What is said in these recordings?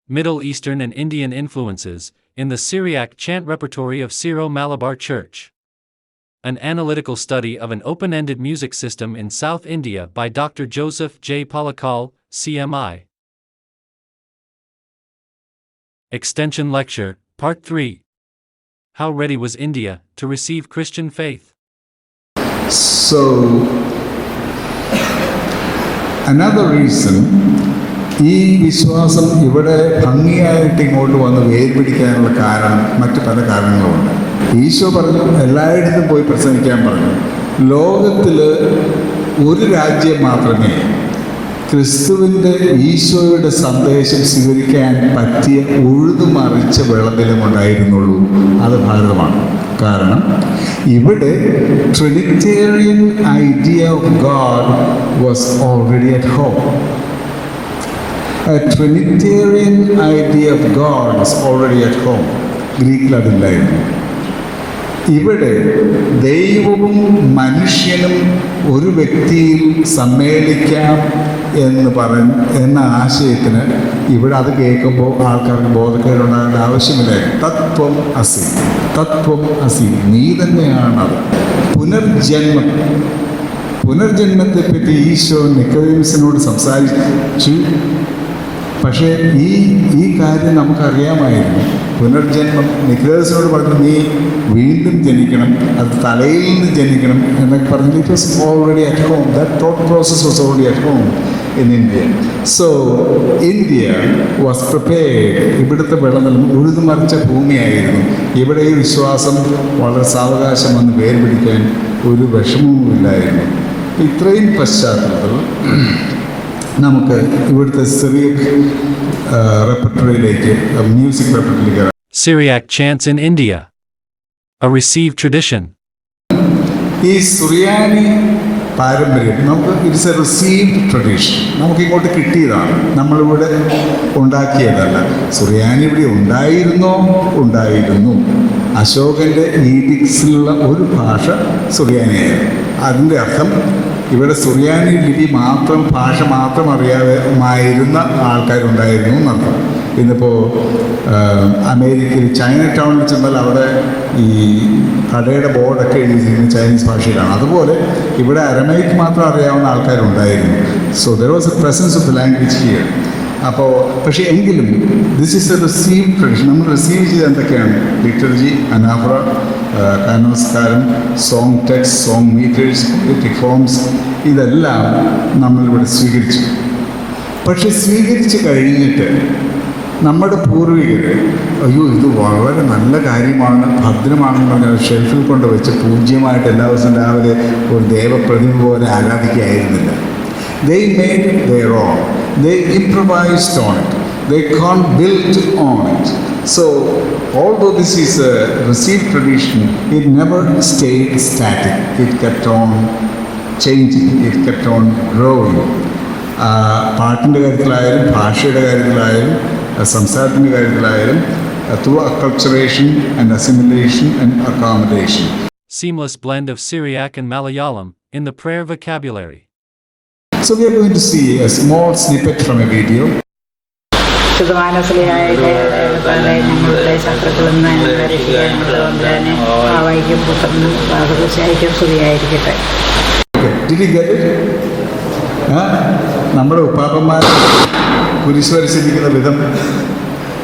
Middle Eastern and Indian influences in the SYRIAC chant repertory of Syro-Malabar Church. An analytical study of an open-ended music system in South India by Dr. Joseph J. Palakal, CMI. Extension Lecture, Part 3. How ready was India to receive Christian faith? So, another reason ഈ വിശ്വാസം ഇവിടെ ഭംഗിയായിട്ട് ഇങ്ങോട്ട് വന്ന് വേർപിടിക്കാനുള്ള കാരണം മറ്റു പല കാരണങ്ങളുണ്ട്. ഈശോ പറഞ്ഞു എല്ലായിടത്തും പോയി പ്രസംഗിക്കാൻ പറഞ്ഞു. ലോകത്തിൽ ഒരു രാജ്യം മാത്രമേ ക്രിസ്തുവിൻ്റെ ഈശോയുടെ സന്ദേശം സ്വീകരിക്കാൻ പറ്റിയ ഉഴുതുമറിച്ച വിളനിലം ഉണ്ടായിരുന്നുള്ളൂ. അത് ഭാരതമാണ്. കാരണം ഇവിടെ Trinitarian idea of God was already at home. A trinitarian idea of God is already at home. ഗ്രീക്കിൽ അതില്ലായിരുന്നു. ഇവിടെ ദൈവവും മനുഷ്യനും ഒരു വ്യക്തിയിൽ സമ്മേളിക്കാം എന്ന ആശയത്തിന് ഇവിടെ അത് കേൾക്കുമ്പോൾ ആൾക്കാർക്ക് ബോധക്കേടുണ്ടാകേണ്ട ആവശ്യമില്ലായിരുന്നു. തത്വം അസി നീ തന്നെയാണത്. പുനർജന്മത്തെപ്പറ്റി ഈശോ നിക്കോദേമസിനോട് സംസാരിച്ചു. പക്ഷേ ഈ കാര്യം നമുക്കറിയാമായിരുന്നു. പുനർജന്മം നിക്കോദേമസിനോട് പറഞ്ഞു നീ വീണ്ടും ജനിക്കണം, അത് തലയിൽ നിന്ന് ജനിക്കണം എന്നൊക്കെ പറഞ്ഞു. It was already at home. That thought process was already at home in India. So India was prepared. ഇവിടുത്തെ വെള്ളം ഉഴുതുമറിച്ച ഭൂമിയായിരുന്നു. ഇവിടെ ഈ വിശ്വാസം വളരെ സാവകാശം വന്ന് വേർപിടിക്കാൻ ഒരു വിഷമവുമില്ലായിരുന്നു. ഇത്രയും പശ്ചാത്തലത്തിൽ നമുക്ക് ഇവിടുത്തെ സിറിയക് റെപ്പർട്ടറിയിലേക്ക് മ്യൂസിക് റെപ്പർട്ടറിയിലേക്ക് SYRIAC chants in India. A received tradition. ഈ സുറിയാനി പാരമ്പര്യം നമുക്ക് ഇറ്റ്സ് എ റിസീവ്ഡ് ട്രഡീഷൻ. നമുക്ക് ഇങ്ങോട്ട് കിട്ടിയതാണ്, നമ്മളിവിടെ ഉണ്ടാക്കിയതല്ല. സുറിയാനി ഇവിടെ ഉണ്ടായിരുന്നു. അശോകൻ്റെ ഈഡിക്സിലുള്ള ഒരു ഭാഷ സുറിയാനിയായിരുന്നു. അതിൻ്റെ അർത്ഥം ഇവിടെ സുറിയാനി ലിപി മാത്രം, ഭാഷ മാത്രം അറിയാമായിരുന്ന ആൾക്കാരുണ്ടായിരുന്നു എന്നർത്ഥം. ഇന്നിപ്പോൾ അമേരിക്കയിൽ ചൈന ടൗണിൽ ചെന്നാൽ അവിടെ ഈ കടയുടെ ബോർഡൊക്കെ എഴുതിയിരിക്കുന്നത് ചൈനീസ് ഭാഷയിലാണ്. അതുപോലെ ഇവിടെ അരമൈക്ക് മാത്രം അറിയാവുന്ന ആൾക്കാരുണ്ടായിരുന്നു. So there was a presence of the language here. അപ്പോൾ പക്ഷേ എങ്കിലും this is a receive tradition. നമ്മൾ റിസീവ് ചെയ്ത് എന്തൊക്കെയാണ്? ലിറ്റർജി, അനാഫ്ര, കാനോസ്കാരം, song text, song meters, poetic forms, ഇതെല്ലാം നമ്മളിവിടെ സ്വീകരിച്ചു. പക്ഷെ സ്വീകരിച്ച് കഴിഞ്ഞിട്ട് നമ്മുടെ പൂർവികർ അയ്യോ ഇത് വളരെ നല്ല കാര്യമാണ്, ഭദ്രമാണെന്ന് പറഞ്ഞാൽ ഷെൽഫിൽ കൊണ്ട് വെച്ച് പൂജ്യമായിട്ട് എല്ലാ ദിവസവും രാവിലെ ഒരു ദേവപ്രതിമ പോലെ ആരാധിക്കുകയായിരുന്നില്ല. They made it their own. They improvised on it. They can't build on it. So, although this is a received tradition, it never stayed static. It kept on changing. It kept on growing. പാട്ടിൻ്റെ കാര്യത്തിലായാലും ഭാഷയുടെ കാര്യത്തിലായാലും സംസാരത്തിൻ്റെ കാര്യത്തിലായാലും through acculturation and assimilation and accommodation. Seamless blend of Syriac and Malayalam in the prayer vocabulary. So we are going to see a small snippet from a video. ഞങ്ങളുടെ ശത്രുക്കളിൽ നിന്ന് ഞങ്ങളെ രക്ഷിക്കാൻ കൊണ്ടുവന്നതിനെ ഭാവൈക്യം പുത്രനും ഭാഗവശായിക്കും സ്തുതിയായിരിക്കട്ടെ. Did you get it? നമ്മുടെ ഉപ്പാപ്പന്മാർ കുരിശ് വരച്ചിരിക്കുന്ന വിധം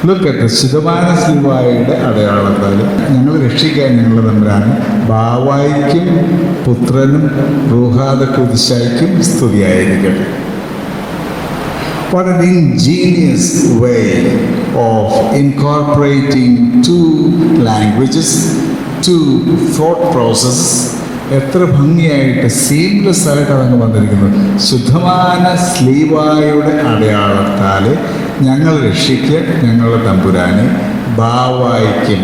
ലുക്ക് ശുദ്ധമാന സ്ലീവായുടെ അടയാളത്താൽ ഞങ്ങൾ രക്ഷിക്കാൻ ഞങ്ങളുടെ തമ്പുരാൻ ഭാവായിക്കും പുത്രനും റൂഹാദ കുരിശായിക്കും സ്തുതിയായിരിക്കട്ടെ. What an ingenious way of incorporating two languages, two thought processes. എത്ര ഭംഗിയായിട്ട് സീംലെസ് ആയിട്ട് അതങ്ങ് വന്നിരിക്കുന്നത്. ശുദ്ധമാന സ്ലീവായുടെ അടയാളത്താൽ ഞങ്ങൾ രക്ഷിക്കുക ഞങ്ങളുടെ തമ്പുരാനെ ഭാവായിക്കും.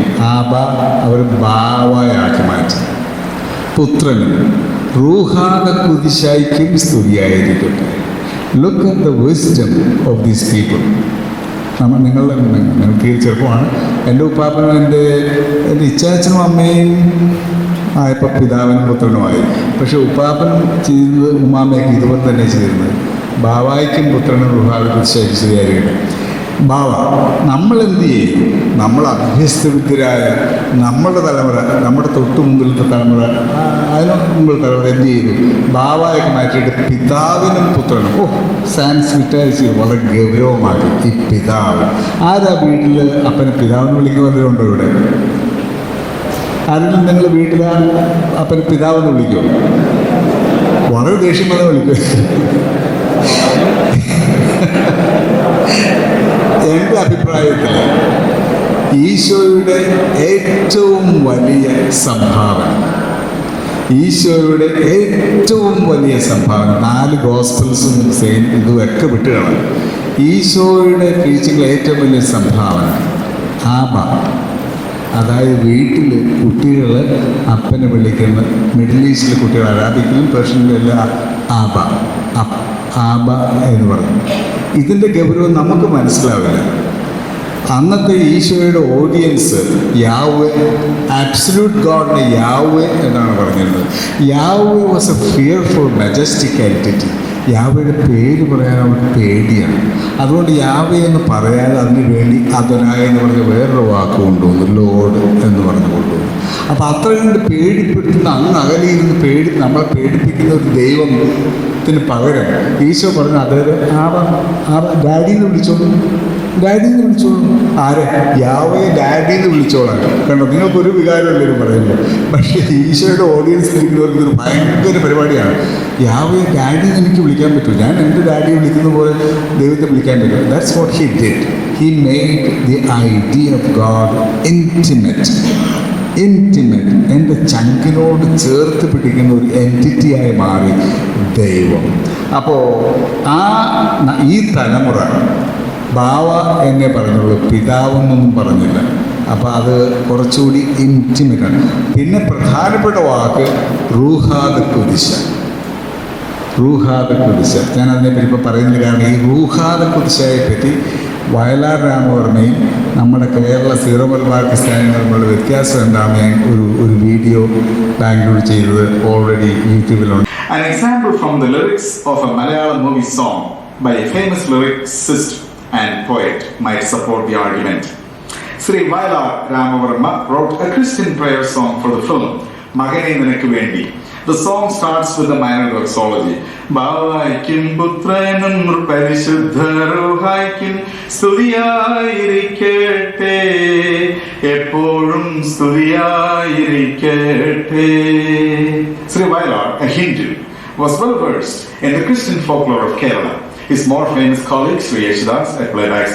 അവർ ഭാവായാക്കി മാറ്റി. പുത്രനും റൂഹാദ കുരിശായിക്കും സ്തുതിയായിരിക്കട്ടെ. Look at the wisdom of these people. നിങ്ങൾ ചെറുപ്പമാണ്. എൻ്റെ ഉപ്പാപ്പനും എൻ്റെ ഇച്ചാച്ചനും അമ്മയും ആയപ്പോൾ പിതാവിനും പുത്രനുമായി. പക്ഷെ ഉപ്പാപ്പനും ചെയ്തത് ഉമ്മാമ്മയ്ക്ക് ഇതുപോലെ തന്നെ ചെയ്തിരുന്നത്. ബാവായിക്കും പുത്രനും റുഹാദ കുരിശായിക്കും സ്തുതിയായിരിക്കട്ടെ. ഭാവ. നമ്മളെന്ത് ചെയ്യും? നമ്മൾ അഭ്യസ്തവിദ്യരായ നമ്മുടെ തലമുറ, നമ്മുടെ തൊട്ട് മുമ്പിലത്തെ തലമുറ, അതിന് മുമ്പിൽ തലമുറ എന്ത് ചെയ്തു? ഭാവയൊക്കെ മാറ്റിയിട്ട് പിതാവിനും പുത്രനും. സാൻസ്ക്രിറ്റ് വളരെ ഗൗരവമാക്കി ഈ പിതാവ്. ആരാ വീട്ടിൽ അപ്പനെ പിതാവിന് വിളിക്കുന്നവരുണ്ടോ ഇവിടെ? ആരെങ്കിലും നിങ്ങൾ വീട്ടിൽ അപ്പൻ പിതാവെന്ന് വിളിക്കുമോ? വളരെ ദേഷ്യം വന്ന് വിളിക്കും. എൻ്റെ അഭിപ്രായത്തിൽ ഈശോയുടെ ഏറ്റവും വലിയ സംഭാവന, ഈശോയുടെ ഏറ്റവും വലിയ സംഭാവന, 4 ഗോസ്പൽസും സെയിം ഇതുമൊക്കെ വിട്ടുകളാണ്. ഈശോയുടെ ടീച്ചിങ്ങിൽ ഏറ്റവും വലിയ സംഭാവന ആബ. അതായത് വീട്ടിൽ കുട്ടികൾ അപ്പനെ വിളിക്കുന്ന, മിഡിൽ ഈസ്റ്റിലെ കുട്ടികൾ, അറാബിക്കിലും പേർഷ്യനിലും എല്ലാം ആബ, ആബ എന്ന് പറയും. ഇതിൻ്റെ ഗൗരവം നമുക്ക് മനസ്സിലാവില്ല. അന്നത്തെ ഈശോയുടെ ഓഡിയൻസ് യാഹ്വേ, ആബ്സല്യൂട്ട് ഗോഡിനെ യാഹ്വേ എന്നാണ് പറഞ്ഞിരുന്നത്. Yahweh was a fearful majestic entity. യാഹ്വയുടെ പേര് പറയാൻ അവർക്ക് പേടിയാണ്. അതുകൊണ്ട് യാഹ്വേ എന്ന് പറയാതെ അതിന് വേണ്ടി അദോനായി എന്ന് പറഞ്ഞ വേറൊരു വാക്ക് കൊണ്ടുവന്നു, ലോഡ് എന്ന് പറഞ്ഞു കൊണ്ടുവന്നു. അപ്പം അത്ര കണ്ട് പേടിപ്പെടുത്തുന്ന, അങ്ങ് അകലിയിരുന്ന് നമ്മളെ പേടിപ്പിക്കുന്ന ഒരു ദൈവത്തിന് പകരം ഈശോ പറഞ്ഞു, അതായത് ഡാഡിന്ന് വിളിച്ചോളൂ, ഡാഡിന്ന് വിളിച്ചോളൂ. ആരെ? യാഹ്വയെ ഡാഡിന്ന് വിളിച്ചോളാം. കണ്ടോ, നിങ്ങൾക്കൊരു വികാരമല്ലൊരു പറയുമ്പോൾ. പക്ഷേ ഈശോയുടെ ഓഡിയൻസിൽ ഇരിക്കുന്നവർക്ക് ഇതൊരു ഭയങ്കര പരിപാടിയാണ്. യാഹ്വയെ ഡാഡിന്ന് എനിക്ക് വിളിക്കാൻ പറ്റും, ഞാൻ എൻ്റെ ഡാഡിയെ വിളിക്കുന്ന പോലെ ദൈവത്തെ വിളിക്കാൻ പറ്റും. That's what he did. He made the idea of God intimate. എൻ്റെ ചങ്കിനോട് ചേർത്ത് പിടിക്കുന്ന ഒരു എൻറ്റിറ്റിയായി മാറി ദൈവം. അപ്പോൾ ഈ തലമുറ ബാവ എന്നെ പറഞ്ഞുള്ളൂ, പിതാവെന്നൊന്നും പറഞ്ഞില്ല. അപ്പോൾ അത് കുറച്ചുകൂടി ഇൻറ്റിമേറ്റാണ്. പിന്നെ പ്രധാനപ്പെട്ട വാക്ക് റൂഹാദ് കുരിശ്. റൂഹാദ് കുരിശ് ഞാൻ അതിനെപ്പറ്റി ഇപ്പോൾ പറയുന്നില്ല. കാരണം ഈ റൂഹാദ് കുരിശയെ പറ്റി വയലാർ രാമവർമ്മയും നമ്മുടെ കേരള സീറോ മലബാർ ക്രിസ്ത്യാനികളും തമ്മിലുള്ള വ്യത്യാസം എന്താണ് ഞാൻ ഒരു വീഡിയോ ബാംഗ്ലൂർ ചെയ്തത് already യൂട്യൂബിലുണ്ട്. An example from the lyrics of a Malayalam movie song by a famous lyricist and poet might support the argument. Sri Vayalar Rama wrote a Christian prayer song for the film Magane Ninakku Vendi. The song starts with the minor doxology. Bhavaikum putranum parishuddha ruhaikum സ്തുതിയായിരിക്കട്ടെ, എപ്പോഴും സ്തുതിയായിരിക്കട്ടെ. Sri Vayalar, a Hindu, was well versed in the Christian folklore of Kerala. His more famous colleague, SYRIAC,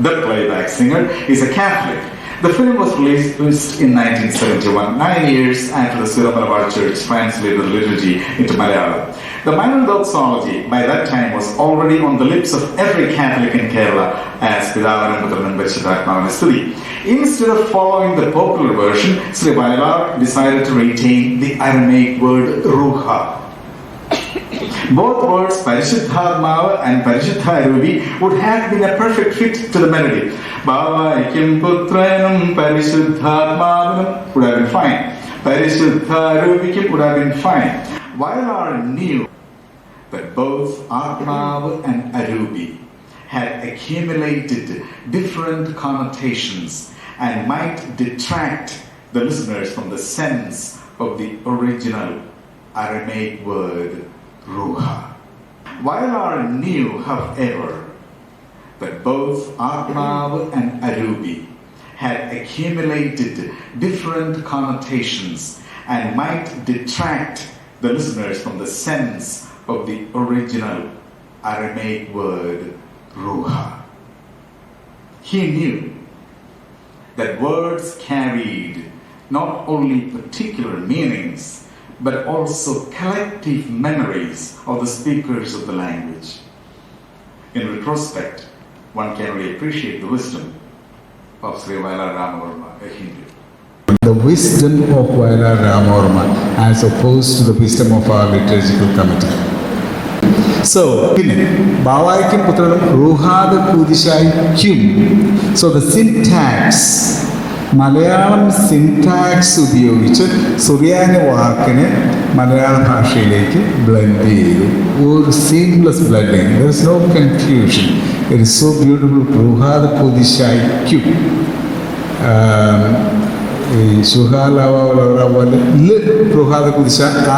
the playback singer, is a Catholic. The film was released in 1971, 9 years after the Sabarimala Church translated the liturgy into Malayalam. The minor doxology by that time was already on the lips of every Catholic in Kerala as Dharmaram Instead of following the popular version, Sri Vayalar decided to retain the Aramaic word Ruha. Both words Parishuddharmava and Parishuddharubi would have been a perfect fit to the melody. Bhavaikum putranum Parishuddharmavanam would have been fine. Parishuddharubikum would have been fine. Vayalar knew that both Atmav and Arubi had accumulated different connotations and might detract the listeners from the sense of the original Aramaic word Ruha. Vayalar knew, however, that both Atmav and Arubi had accumulated different connotations and might detract the listeners from the sense of the original Aramaic word Ruha. He knew that words carried not only particular meanings but also collective memories of the speakers of the language. In retrospect, one can really appreciate the wisdom of Sri Vayalar Rama, a Hindu. The wisdom of Vayalar Rama as opposed to the wisdom of our liturgical committee. So, Bhavaikum Putranam Ruhada Kudishaikum. So the syntax Malayalam syntax ഉപയോഗിച്ച് സുറിയാനി വാക്കിനെ മലയാള ഭാഷയിലേക്ക് blend ചെയ്തു. ഒരു seamless blending. There is no confusion. It is so beautiful. റുഹാദ കുതിശായ്ക്കും ഈ പോലെ റുഹാദ കുതിശ, ആ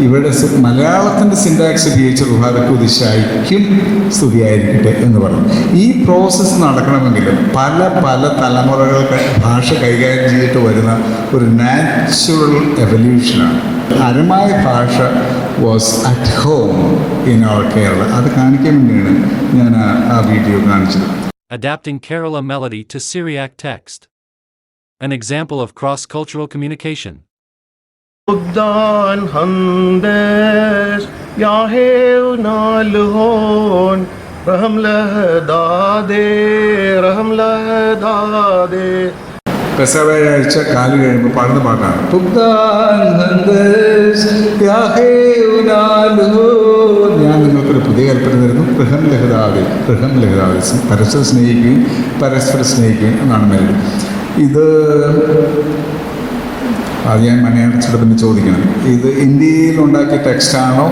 ഇവിടെ മലയാളത്തിൻ്റെ സിൻടാക്സ് ഉപയോഗിച്ച് റുഹാദ കുതിശായ്ക്കും സ്തുതിയായിരിക്കട്ടെ എന്ന് പറഞ്ഞു. ഈ പ്രോസസ്സ് നടക്കണമെങ്കിൽ പല പല തലമുറകൾ ഭാഷ കൈകാര്യം ചെയ്തിട്ട് വരുന്ന ഒരു നാച്ചുറൽ എവല്യൂഷനാണ്. അരമായ ഭാഷ was at home in our Kerala. അത് കാണിക്കാൻ വേണ്ടിയാണ് ഞാൻ ആ വീഡിയോ കാണിച്ചത്. Adapting Kerala melody to Syriac text. An example of cross-cultural communication. Uddan handes yahev nalhon raham lahdade പെസവയാഴ്ച കാല് കഴിയുമ്പോൾ പാടുന്ന പാട്ടാണ്. ഞാൻ നിങ്ങൾക്കൊരു പുതിയ കൽപ്പന തരുന്നു, ഗൃഹം ലഹദാതെ. പരസ്പരം സ്നേഹിക്കുകയും എന്നാണ് മെലഡി. ഇത് അത് ഞാൻ മലയാളത്തിൻ്റെ പിന്നെ ചോദിക്കണം, ഇത് ഇന്ത്യയിൽ ഉണ്ടാക്കിയ ടെക്സ്റ്റാണോ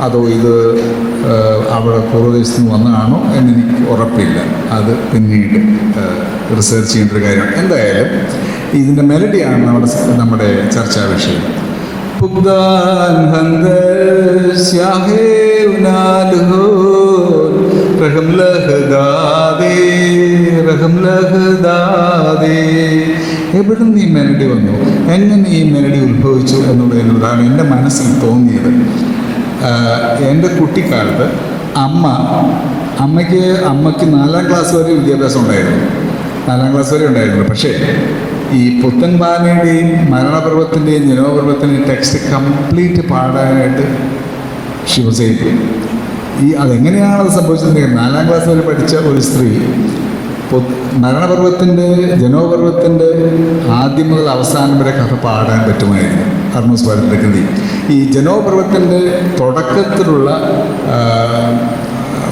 അതോ ഇത് അവിടെ പൂർവ്വദേശത്ത് നിന്ന് വന്നതാണോ എന്നെനിക്ക് ഉറപ്പില്ല. അത് പിന്നീട് റിസർച്ച് ചെയ്യേണ്ട ഒരു കാര്യമാണ്. എന്തായാലും ഇതിൻ്റെ മെലഡിയാണ് നമ്മുടെ ചർച്ചാ വിഷയം. എവിടെ നിന്ന് ഈ മെലഡി വന്നു, എങ്ങനെ ഈ മെലഡി ഉത്ഭവിച്ചു എന്നുള്ളതാണ് എൻ്റെ മനസ്സിൽ തോന്നിയത്. എൻ്റെ കുട്ടിക്കാലത്ത് അമ്മയ്ക്ക് 4ാം ക്ലാസ് വരെ വിദ്യാഭ്യാസം ഉണ്ടായിരുന്നു. 4ാം ക്ലാസ് വരെ ഉണ്ടായിരുന്നു. പക്ഷേ ഈ പുത്തൻപാനയുടെയും മരണപർവ്വത്തിൻ്റെയും ജനോപർവ്വത്തിൻ്റെയും ടെക്സ്റ്റ് കംപ്ലീറ്റ് പാടാനായിട്ട് ശിവസേതു. അതെങ്ങനെയാണത് സംഭവിച്ചിട്ടുണ്ടെങ്കിൽ 4ാം ക്ലാസ് വരെ പഠിച്ച ഒരു സ്ത്രീ മരണപർവ്വത്തിൻ്റെ ജനോപർവ്വത്തിൻ്റെ ആദ്യം മുതൽ അവസാനം വരെ കഥ പാടാൻ പറ്റുമായിരുന്നു. അർണോസ്വാരത്തിൻ്റെ കൃതി. ഈ ജനോപർവ്വത്തിൻ്റെ തുടക്കത്തിലുള്ള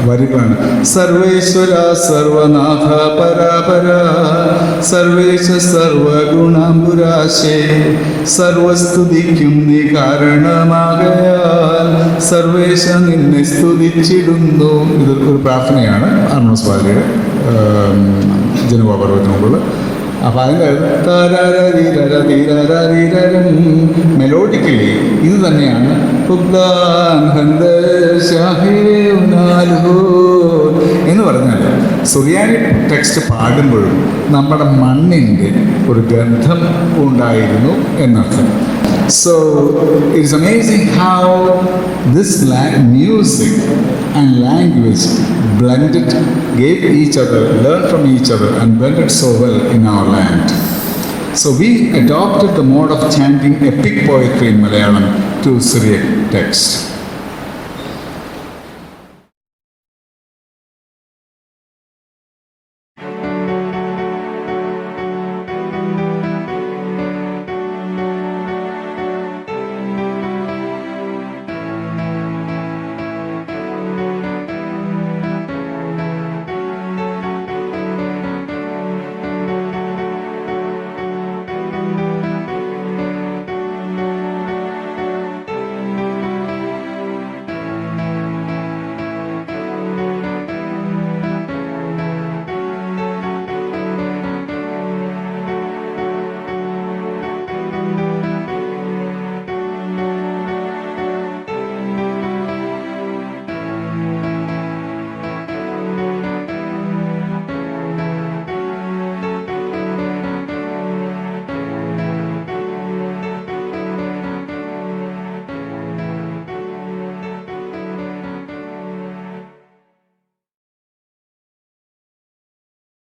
വരികളാണ്. സർവേശ്വര സർവനാഥ പരാപര സർവേശ സർവഗുണാംബുരാശേ സർവസ്തുതിക്കും നീ കാരണമാകയാൽ സർവേശ നിന്നെ സ്തുതിച്ചിടുന്നു. ഇതൊരു പ്രാർത്ഥനയാണ് അർണോസ്വാരിയുടെ ജനോപർവ്വത്തിനുള്ള. അപ്പം അതിൻ്റെ മെലോഡിക്കലി ഇത് തന്നെയാണ് എന്ന് പറഞ്ഞാൽ സുറിയാനി ടെക്സ്റ്റ് പാടുമ്പോഴും നമ്മുടെ മണ്ണിൻ്റെ ഒരു ഗന്ധം ഉണ്ടായിരുന്നു എന്നർത്ഥം. So it is amazing how this music and language blended, gave each other, learned from each other and blended so well in our land. So we adopted the mode of chanting epic poetry in Malayalam to Syriac text.